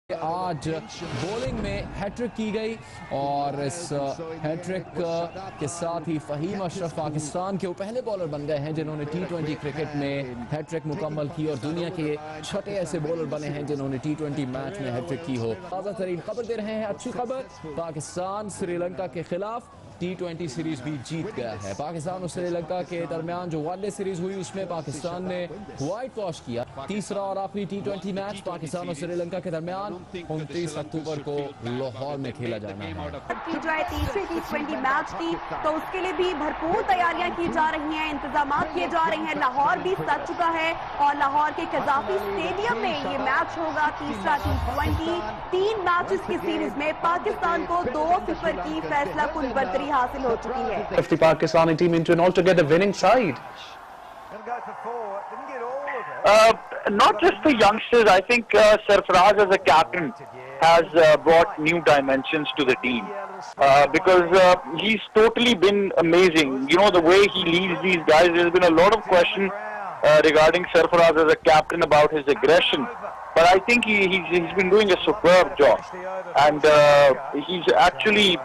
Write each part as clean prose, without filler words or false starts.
आज बॉलिंग में हैट्रिक की गई और इस हैट्रिक के साथ ही फहीम अशरफ पाकिस्तान के वो पहले बॉलर बन गए हैं जिन्होंने टी20 क्रिकेट में हैट्रिक मुकम्मल की और दुनिया के छठे ऐसे बॉलर बने हैं जिन्होंने टी20 मैच में हैट्रिक की हो। ताज़ा तरीन खबर दे रहे हैं, अच्छी खबर, पाकिस्तान श्रीलंका के खिलाफ टी20 सीरीज भी जीत गया है। पाकिस्तान और श्रीलंका के दरमियान जो वनडे सीरीज हुई उसमें पाकिस्तान ने व्हाइट वॉश किया। तीसरा और आखिरी टी20 मैच पाकिस्तान और श्रीलंका के दरमियान 29 अक्टूबर को लाहौर में खेला जाना है। की जाए तीसरे टी20 मैच की तो उसके लिए भी भरपूर तैयारियां की जा रही हैं, इंतजाम किए जा रहे हैं। लाहौर भी सज चुका है और लाहौर के कजाफी स्टेडियम में ये मैच होगा तीसरा टी20। 3 मैचेस की सीरीज में पाकिस्तान को 2-0 की फैसला कुन बर्तरी हासिल हो चुकी है। If the Pakistani team into an altogether winning side. Not just the youngsters, I think Sarfaraz as a captain has brought new dimensions to the team because he's totally been amazing. You know, the way he leads these guys, there's been a lot of question regarding Sarfaraz as a captain about his aggression, but I think he's been doing a superb job and he's actually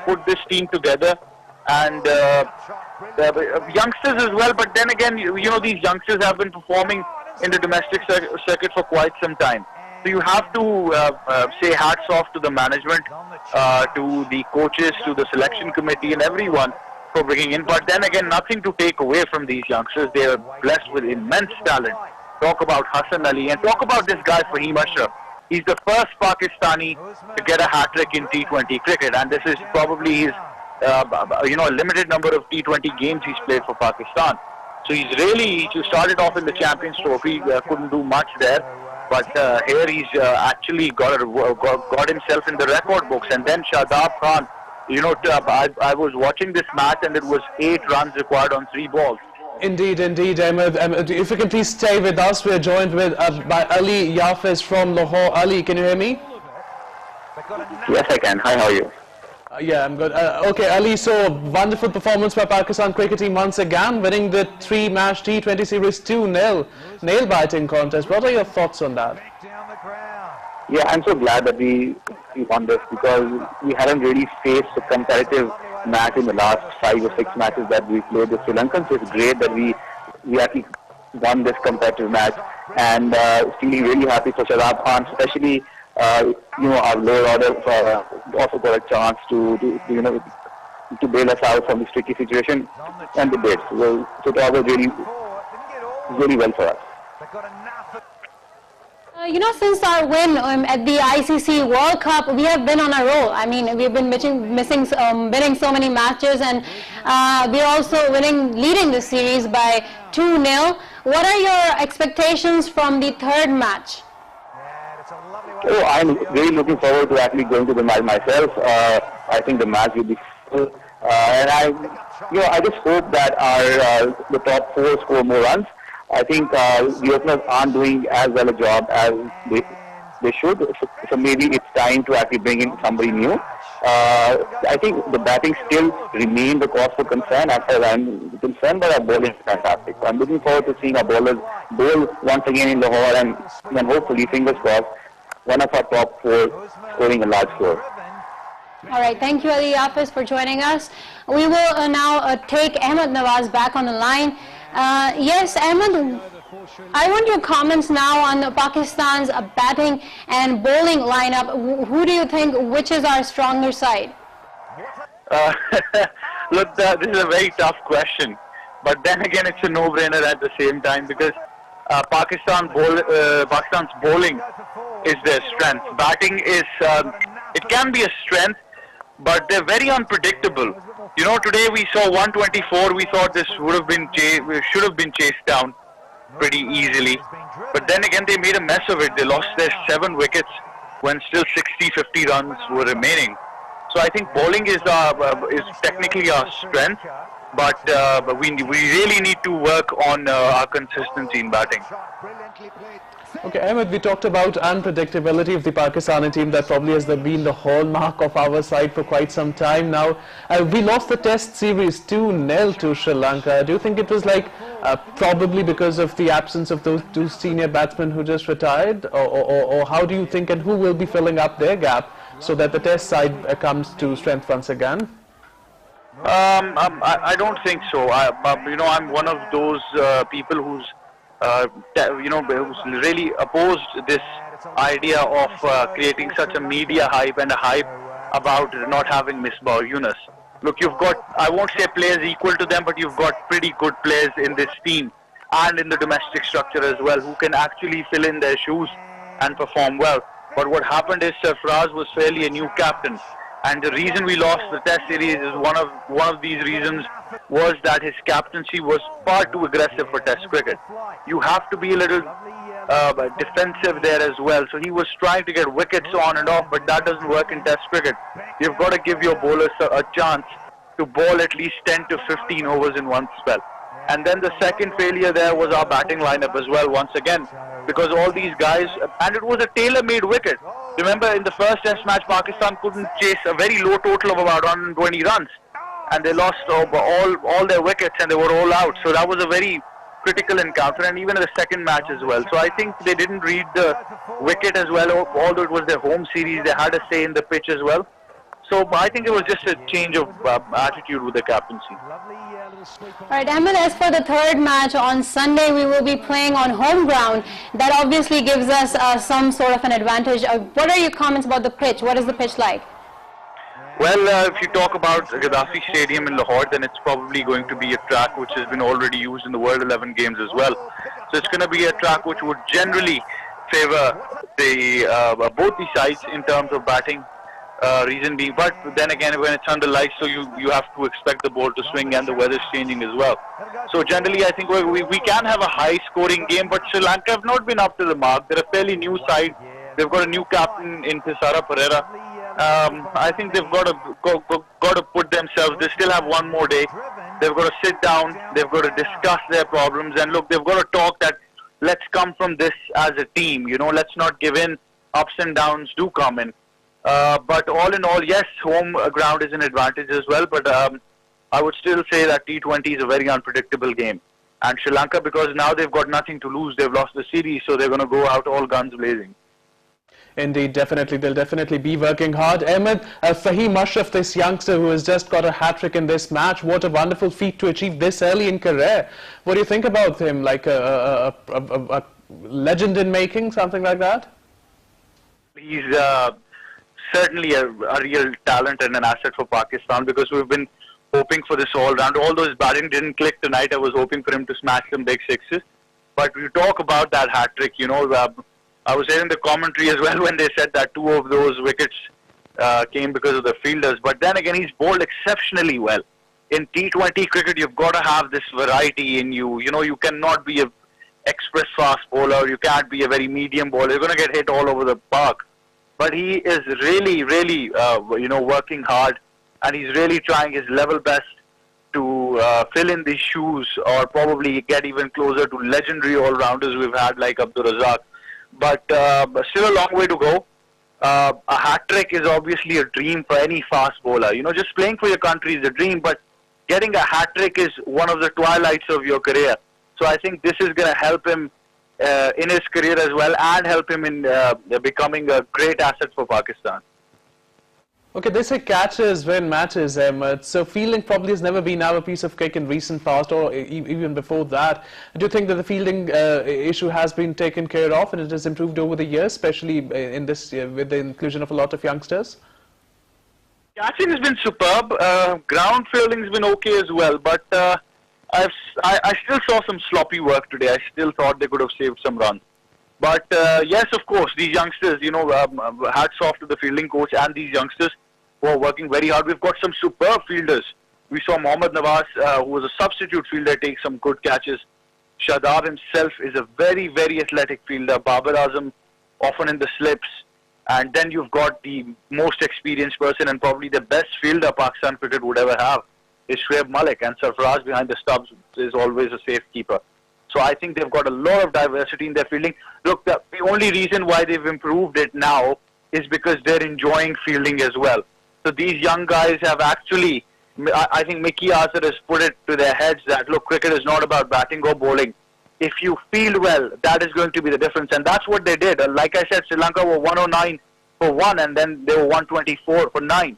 put this team together and youngsters as well, but then again, you know, these youngsters have been performing in the domestic circuit for quite some time. So you have to say hats off to the management, to the coaches, to the selection committee and everyone for bringing in. But then again, nothing to take away from these youngsters. They are blessed with immense talent. Talk about Hassan Ali and talk about this guy Fahim Ashraf. He's the first Pakistani to get a hat-trick in T20 cricket, and this is probably his a limited number of T20 games he's played for Pakistan. So he started off in the Champions Trophy, couldn't do much there, but here he's actually got himself in the record books. And then Shadab Khan, you know, I was watching this match and it was 8 runs required on 3 balls. Indeed, Ahmed. If you can please stay with us, we are joined by Ali Yafis from Lahore. Ali, can you hear me? Yes, I can. Hi, how are you? Yeah, I'm good. Okay, Ali, so wonderful performance by Pakistan cricket team once again, winning the 3-match T20 series 2-0 nail-biting contest. What are your thoughts on that? Yeah, I'm so glad that we won this because we hadn't really faced a competitive match in the last 5 or 6 matches that we played with Sri Lanka. So it's great that we actually won this competitive match, and feeling really happy for Shadab Khan, especially our lower order also got a chance to bail us out from this tricky situation, and they did. So it was really well for us. Since our win at the ICC World Cup, we have been on a roll. I mean, we've been winning so many matches, and we're also leading the series by 2-0. What are your expectations from the 3rd match? Oh, I'm really looking forward to actually going to the match myself. I think the match will be full, and I just hope that the top 4 score more runs. I think the openers aren't doing as well a job as they should, so maybe it's time to actually bring in somebody new. I think the batting still remains the cause for concern as far as I'm concerned, but our bowling is fantastic. So I'm looking forward to seeing our bowlers bowl once again in Lahore, and then hopefully, fingers crossed, one of our top 4 scoring a large score. All right, thank you, Ali Yafis, for joining us. We will now take Ahmed Nawaz back on the line. Yes, Ahmed, I want your comments now on Pakistan's batting and bowling lineup. Who do you think, which is our stronger side? Look, this is a very tough question, but then again, it's a no-brainer at the same time because Pakistan's bowling is their strength. Batting is, it can be a strength, but they're very unpredictable. You know, today we saw 124. We thought this should have been chased down pretty easily. But then again, they made a mess of it. They lost their 7 wickets when still 50 runs were remaining. So I think bowling is technically our strength, but we really need to work on our consistency in batting. Okay, Ahmed, we talked about unpredictability of the Pakistani team. That probably has been the hallmark of our side for quite some time now. We lost the Test series 2-0 to Sri Lanka. Do you think it was like probably because of the absence of those two senior batsmen who just retired? Or how do you think, and who will be filling up their gap so that the Test side comes to strength once again? I don't think so. I'm one of those people who's who's really opposed this idea of creating such a media hype and a hype about not having Misbah Yunus. Look, you've got, I won't say players equal to them, but you've got pretty good players in this team and in the domestic structure as well who can actually fill in their shoes and perform well. But what happened is Sarfaraz was fairly a new captain, and the reason we lost the Test series is one of these reasons was that his captaincy was far too aggressive for Test cricket. You have to be a little defensive there as well. So he was trying to get wickets on and off, but that doesn't work in Test cricket. You've got to give your bowlers a chance to bowl at least 10 to 15 overs in one spell. And then the second failure there was our batting lineup as well once again, because all these guys, and it was a tailor-made wicket. Remember, in the first Test match, Pakistan couldn't chase a very low total of about 120 runs, and they lost all their wickets, and they were all out. So that was a very critical encounter, and even in the second match as well. So I think they didn't read the wicket as well, although it was their home series. They had a say in the pitch as well. So I think it was just a change of attitude with the captaincy. Alright, Ahmed, as for the third match on Sunday, we will be playing on home ground. That obviously gives us some sort of an advantage. What are your comments about the pitch? What is the pitch like? Well, if you talk about Gaddafi Stadium in Lahore, then it's probably going to be a track which has been already used in the World 11 games as well. So it's going to be a track which would generally favor the both the sides in terms of batting. Reason being, but then again, when it's under lights, so you have to expect the ball to swing and the weather's changing as well. So generally, I think we can have a high-scoring game, but Sri Lanka have not been up to the mark. They're a fairly new side. They've got a new captain in Thisara Pereira. I think they've got to put themselves. They still have one more day. They've got to sit down. They've got to discuss their problems, and look, they've got to talk that let's come from this as a team. You know, let's not give in. Ups and downs do come in. But all in all, yes, home ground is an advantage as well. But I would still say that T20 is a very unpredictable game. And Sri Lanka, because now they've got nothing to lose, they've lost the series, so they're going to go out all guns blazing. Indeed, definitely. They'll definitely be working hard. Ahmed, Fahim Ashraf, this youngster who has just got a hat-trick in this match, what a wonderful feat to achieve this early in career. What do you think about him? Like a legend in making, something like that? He's certainly a real talent and an asset for Pakistan, because we've been hoping for this all-round. Although his batting didn't click tonight, I was hoping for him to smash some big sixes. But we talk about that hat-trick, you know, I was hearing the commentary as well when they said that two of those wickets came because of the fielders. But then again, he's bowled exceptionally well. In T20 cricket, you've got to have this variety in you. You know, you cannot be a express fast bowler. You can't be a very medium bowler. You're going to get hit all over the park. But he is really, really, working hard, and he's really trying his level best to fill in these shoes, or probably get even closer to legendary all-rounders we've had like Abdul Razak. But still a long way to go. A hat-trick is obviously a dream for any fast bowler. You know, just playing for your country is a dream, but getting a hat-trick is one of the twilights of your career. So I think this is going to help him in his career as well, and help him in becoming a great asset for Pakistan. Okay, they say catches win matches, Ahmed. So fielding probably has never been our piece of cake in recent past, or even before that. Do you think that the fielding issue has been taken care of and it has improved over the years, especially in this with the inclusion of a lot of youngsters? Catching has been superb. Ground fielding has been okay as well, but I still saw some sloppy work today. I still thought they could have saved some runs. But yes, of course, these youngsters, you know, hats off to the fielding coach and these youngsters who are working very hard. We've got some superb fielders. We saw Mohammad Nawaz, who was a substitute fielder, take some good catches. Shadab himself is a very, very athletic fielder. Babar Azam often in the slips. And then you've got the most experienced person and probably the best fielder Pakistan cricket would ever have is Shoaib Malik, and Sarfaraz behind the stubs is always a safe keeper. So I think they've got a lot of diversity in their fielding. Look, the only reason why they've improved it now is because they're enjoying fielding as well. So these young guys have actually, I think Mickey Arthur has put it to their heads that, look, cricket is not about batting or bowling. If you field well, that is going to be the difference. And that's what they did. Like I said, Sri Lanka were 109 for 1 and then they were 124 for 9.